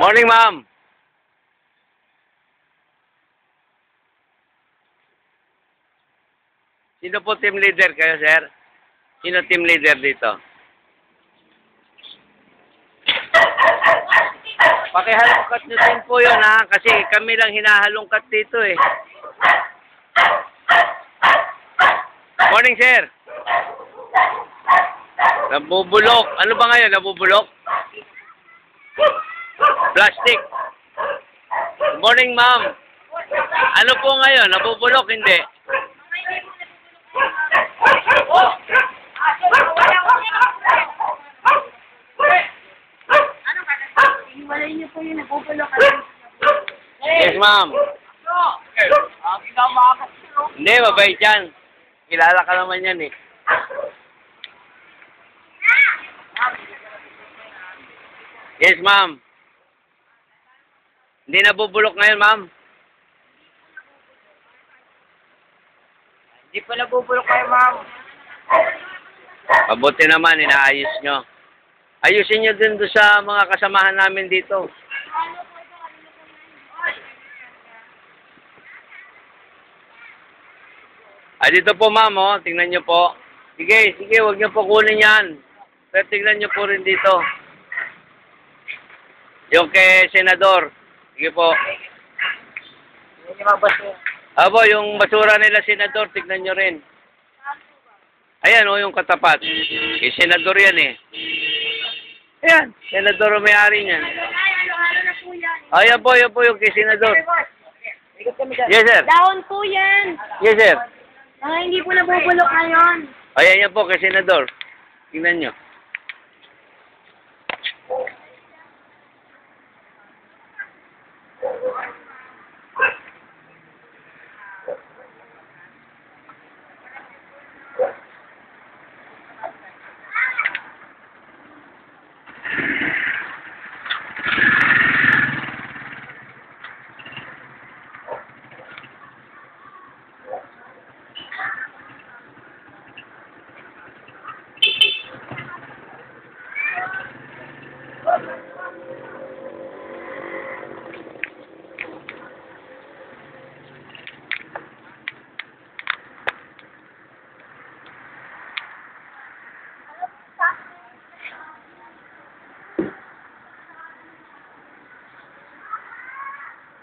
Morning, ma'am. Sino po team leader kayo, sir? Sino team leader dito? Pakihalongkat nyo din po yun, ha? Kasi kami lang hinahalongkat dito, eh. Morning, sir. Nabubulok. Ano ba ngayon? Nabubulok? Plastic. Morning, ma'am. Ano po ngayon? Nabubulok, hindi? Hiwalay niyo po yung nabubulok. Yes, ma'am. Hindi, mabait yan. Kilala ka naman yan, eh. Yes, ma'am. Hindi nabubulok ngayon, ma'am. Hindi pa nabubulok kayo, ma'am. Mabuti naman, inaayos nyo. Ayusin nyo din doon sa mga kasamahan namin dito. Dito po, ma'am, oh. Tingnan nyo po. Sige, sige, huwag nyo po kunin yan. Pero tingnan nyo po rin dito. Yung kay Senador. Sige po. Abo, yung basura nila, Senador, tignan nyo rin. Ayan, oh, yung katapat. Kay Senador yan, eh. Ayan, Senador ang may-ari niyan. Ayan po yung kay Senador. Yes, sir. Dahon po yan. Yes, sir. Hindi po nabubulok ngayon. Ayan yan po kay Senador. Tingnan nyo.